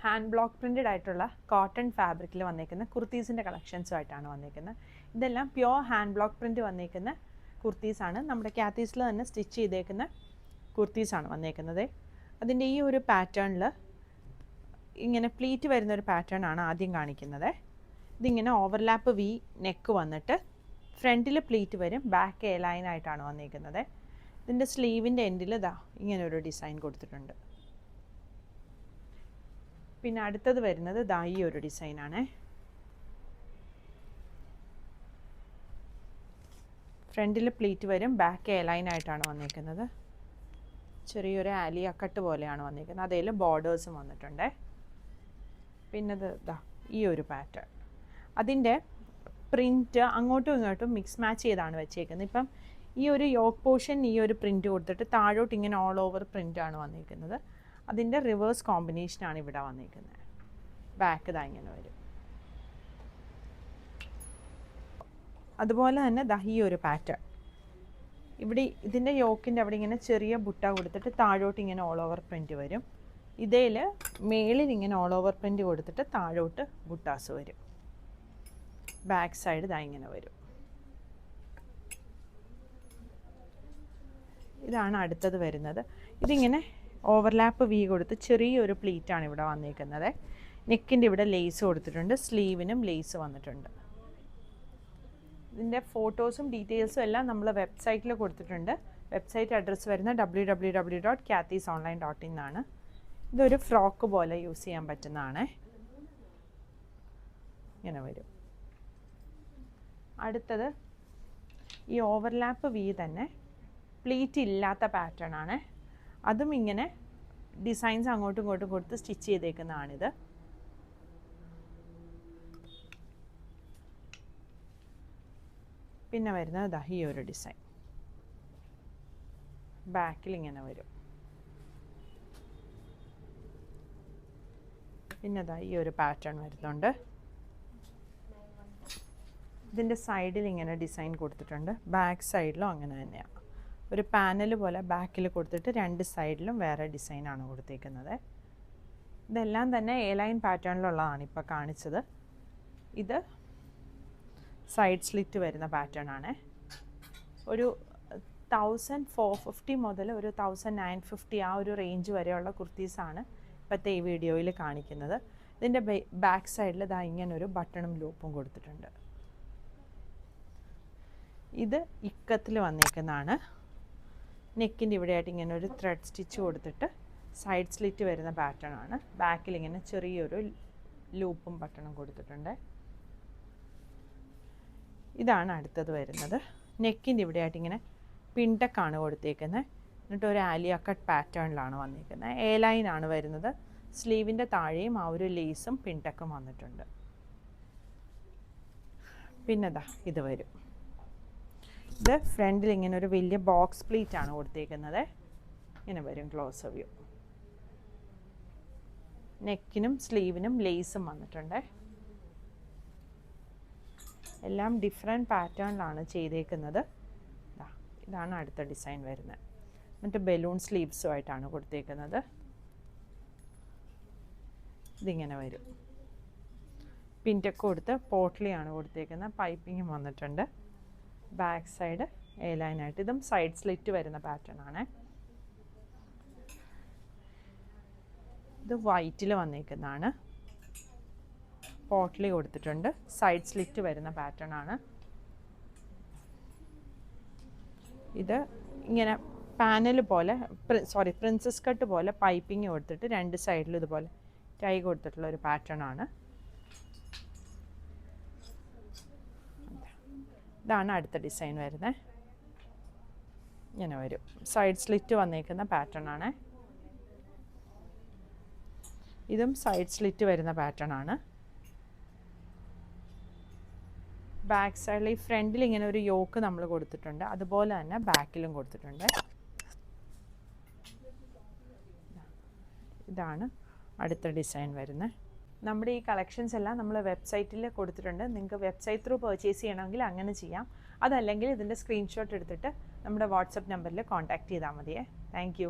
Hand block printed ആയിട്ടുള്ള cotton ഫാബ്രിക്കിൽ വന്നേക്കുന്ന കുർത്തീസിൻ്റെ കളക്ഷൻസുമായിട്ടാണ് വന്നേക്കുന്നത്. ഇതെല്ലാം പ്യുവർ ഹാൻഡ് ബ്ലോക്ക് പ്രിൻറ്റ് വന്നേക്കുന്ന കുർത്തീസാണ്. നമ്മുടെ കാത്തീസിൽ തന്നെ സ്റ്റിച്ച് ചെയ്തേക്കുന്ന കുർത്തീസാണ് വന്നേക്കുന്നത്. അതിൻ്റെ ഈ ഒരു പാറ്റേണിൽ ഇങ്ങനെ പ്ലീറ്റ് വരുന്നൊരു പാറ്റേൺ ആണ് ആദ്യം കാണിക്കുന്നത്. ഇതിങ്ങനെ ഓവർലാപ്പ് വി നെക്ക് വന്നിട്ട് ഫ്രണ്ടിൽ പ്ലീറ്റ് വരും, ബാക്ക് എ ലൈനായിട്ടാണ് വന്നേക്കുന്നത്. ഇതിൻ്റെ സ്ലീവിൻ്റെ എൻഡിൽ ഇതാ ഇങ്ങനെ ഒരു ഡിസൈൻ കൊടുത്തിട്ടുണ്ട്. പിന്നെ അടുത്തത് വരുന്നത് ദാ ഈ ഒരു ഡിസൈനാണ്. ഫ്രണ്ടിൽ പ്ലീറ്റ് വരും, ബാക്ക് എ ലൈനായിട്ടാണ് വന്നേക്കുന്നത്. ചെറിയൊരു ആലിയ കട്ട് പോലെയാണ് വന്നിരിക്കുന്നത്. അതിൽ ബോർഡേഴ്സും വന്നിട്ടുണ്ട്. പിന്നെ ദാ ഈ ഒരു പാറ്റേൺ, അതിൻ്റെ പ്രിൻറ്റ് അങ്ങോട്ടും ഇങ്ങോട്ടും മിക്സ് മാച്ച് ചെയ്താണ് വെച്ചേക്കുന്നത്. ഇപ്പം ഈ ഒരു യോക്ക് പോർഷൻ ഈ ഒരു പ്രിൻറ്റ് കൊടുത്തിട്ട് താഴോട്ട് ഇങ്ങനെ ഓൾ ഓവർ പ്രിൻ്റാണ് വന്നിരിക്കുന്നത്. അതിൻ്റെ റിവേഴ്സ് കോമ്പിനേഷനാണ് ഇവിടെ വന്നിരിക്കുന്നത്. ബാക്ക് ഇതാ ഇങ്ങനെ വരും. അതുപോലെ തന്നെ ദാ ഈ ഒരു പാറ്റേൺ ഇവിടെ ഇതിൻ്റെ യോക്കിൻ്റെ അവിടെ ഇങ്ങനെ ചെറിയ ബുട്ട കൊടുത്തിട്ട് താഴോട്ട് ഇങ്ങനെ ഓൾ ഓവർ പ്രിൻറ്റ് വരും. ഇതേൽ മേളിൽ ഇങ്ങനെ ഓൾ ഓവർ പ്രിൻറ്റ് കൊടുത്തിട്ട് താഴോട്ട് ബുട്ടാസ് വരും. ബാക്ക് സൈഡ് ഇതാ ഇങ്ങനെ വരും. ഇതാണ് അടുത്തത് വരുന്നത്. ഇതിങ്ങനെ ഓവർലാപ്പ് വി കൊടുത്ത് ചെറിയൊരു പ്ലീറ്റാണ് ഇവിടെ വന്നിരിക്കുന്നത്. നെക്കിൻ്റെ ഇവിടെ ലേസ് കൊടുത്തിട്ടുണ്ട്, സ്ലീവിനും ലേസ് വന്നിട്ടുണ്ട്. ഇതിൻ്റെ ഫോട്ടോസും ഡീറ്റെയിൽസും എല്ലാം നമ്മൾ വെബ്സൈറ്റിൽ കൊടുത്തിട്ടുണ്ട്. വെബ്സൈറ്റ് അഡ്രസ്സ് വരുന്നത് www.kathysonline.in എന്നാണ്. ഇതൊരു ഫ്രോക്ക് പോലെ യൂസ് ചെയ്യാൻ പറ്റുന്നതാണ്. ഇങ്ങനെ വരും. അടുത്തത് ഈ ഓവർലാപ്പ് വി തന്നെ പ്ലീറ്റ് ഇല്ലാത്ത പാറ്റേൺ ആണ്. അതും ഇങ്ങനെ ഡിസൈൻസ് അങ്ങോട്ടും ഇങ്ങോട്ടും കൊടുത്ത് സ്റ്റിച്ച് ചെയ്തേക്കുന്നതാണിത്. പിന്നെ വരുന്നത് ദാ ഈ ഒരു ഡിസൈൻ, ബാക്കിൽ ഇങ്ങനെ വരും. പിന്നെ ദാ ഈ ഒരു പാറ്റേൺ വരുന്നുണ്ട്. ഇതിൻ്റെ സൈഡിൽ ഇങ്ങനെ ഡിസൈൻ കൊടുത്തിട്ടുണ്ട്. ബാക്ക് സൈഡിലും അങ്ങനെ തന്നെയാണ്. ഒരു പാനൽ പോലെ ബാക്കിൽ കൊടുത്തിട്ട് രണ്ട് സൈഡിലും വേറെ ഡിസൈനാണ് കൊടുത്തേക്കുന്നത്. ഇതെല്ലാം തന്നെ എ ലൈൻ പാറ്റേണിലുള്ളതാണ് ഇപ്പോൾ കാണിച്ചത്. ഇത് സൈഡ് സ്ലിറ്റ് വരുന്ന പാറ്റേൺ ആണ്. ഒരു 1450 മുതൽ ഒരു 1950 ആ ഒരു റേഞ്ച് വരെയുള്ള കുർത്തീസാണ് ഇപ്പോഴത്തെ ഈ വീഡിയോയിൽ കാണിക്കുന്നത്. ഇതിൻ്റെ ബാക്ക് സൈഡിൽ ഇതാ ഇങ്ങനൊരു ബട്ടണും ലൂപ്പും കൊടുത്തിട്ടുണ്ട്. ഇത് ഇക്കത്തിൽ വന്നേക്കുന്നതാണ്. നെക്കിൻ്റെ ഇവിടെയായിട്ട് ഇങ്ങനെ ഒരു ത്രെഡ് സ്റ്റിച്ച് കൊടുത്തിട്ട് സൈഡ് സ്ലിറ്റ് വരുന്ന പാറ്റേൺ ആണ്. ബാക്കിൽ ഇങ്ങനെ ചെറിയൊരു ലൂപ്പും ബട്ടണും കൊടുത്തിട്ടുണ്ട്. ഇതാണ് അടുത്തത് വരുന്നത്. നെക്കിൻ്റെ ഇവിടെയായിട്ട് ഇങ്ങനെ പിൻടക്കാണ് കൊടുത്തേക്കുന്നത്. എന്നിട്ട് ഒരു ആലിയ കട്ട് പാറ്റേണിലാണ് വന്നിരിക്കുന്നത്. എ ലൈനാണ് വരുന്നത്. സ്ലീവിൻ്റെ താഴെയും ആ ഒരു ലേസും പിൻടക്കും വന്നിട്ടുണ്ട്. പിന്നെ ദാ ഇത് വരും. ഇത് ഫ്രണ്ടിൽ ഇങ്ങനെ ഒരു വലിയ ബോക്സ് പ്ലീറ്റ് ആണ് കൊടുത്തേക്കുന്നത്. ഇങ്ങനെ വരും ക്ലോസ് വ്യൂ. നെക്കിനും സ്ലീവിനും ലേസും വന്നിട്ടുണ്ട്. എല്ലാം ഡിഫറെൻറ്റ് പാറ്റേണിലാണ് ചെയ്തേക്കുന്നത്. ഇതാണ് അടുത്ത ഡിസൈൻ വരുന്നത്. എന്നിട്ട് ബലൂൺ സ്ലീവ്സുമായിട്ടാണ് കൊടുത്തേക്കുന്നത്. ഇതിങ്ങനെ വരും. പിൻറ്റൊക്കെ കൊടുത്ത് പോട്ട്ലിയാണ് കൊടുത്തേക്കുന്നത്. പൈപ്പിങ്ങും വന്നിട്ടുണ്ട്. ബാക്ക് സൈഡ് എ ലൈനായിട്ട്. ഇതും സൈഡ് സ്ലിറ്റ് വരുന്ന പാറ്റേൺ ആണ്. ഇത് വൈറ്റിൽ വന്നേക്കുന്നതാണ്. പോട്ട്ലി കൊടുത്തിട്ടുണ്ട്. സൈഡ് സ്ലിറ്റ് വരുന്ന പാറ്റേൺ ആണ്. ഇത് ഇങ്ങനെ പാനൽ പോലെ പ്രിൻസസ് കട്ട് പോലെ പൈപ്പിങ് കൊടുത്തിട്ട് രണ്ട് സൈഡിലും ഇതുപോലെ ടൈ കൊടുത്തിട്ടുള്ള ഒരു പാറ്റേൺ ആണ്. ഇതാണ് അടുത്ത ഡിസൈൻ വരുന്നത്. ഇങ്ങനെ വരും. സൈഡ് സ്ലിറ്റ് വന്നേക്കുന്ന പാറ്റേൺ ആണ്. ഇതും സൈഡ് സ്ലിറ്റ് വരുന്ന പാറ്റേൺ ആണ്. ബാക്ക് സൈഡിൽ ഈ ഫ്രണ്ടിൽ ഇങ്ങനെ ഒരു യോക്ക് നമ്മൾ കൊടുത്തിട്ടുണ്ട്. അതുപോലെ തന്നെ ബാക്കിലും കൊടുത്തിട്ടുണ്ട്. ഇതാണ് അടുത്ത ഡിസൈൻ വരുന്നത്. നമ്മുടെ ഈ കളക്ഷൻസ് എല്ലാം നമ്മൾ വെബ്സൈറ്റിൽ കൊടുത്തിട്ടുണ്ട്. നിങ്ങൾക്ക് വെബ്സൈറ്റ് ത്രൂ പർച്ചേസ് ചെയ്യണമെങ്കിൽ അങ്ങനെ ചെയ്യാം. അതല്ലെങ്കിൽ ഇതിൻ്റെ സ്ക്രീൻഷോട്ട് എടുത്തിട്ട് നമ്മുടെ വാട്സപ്പ് നമ്പറിൽ കോൺടാക്റ്റ് ചെയ്താൽ മതിയേ. Thank you.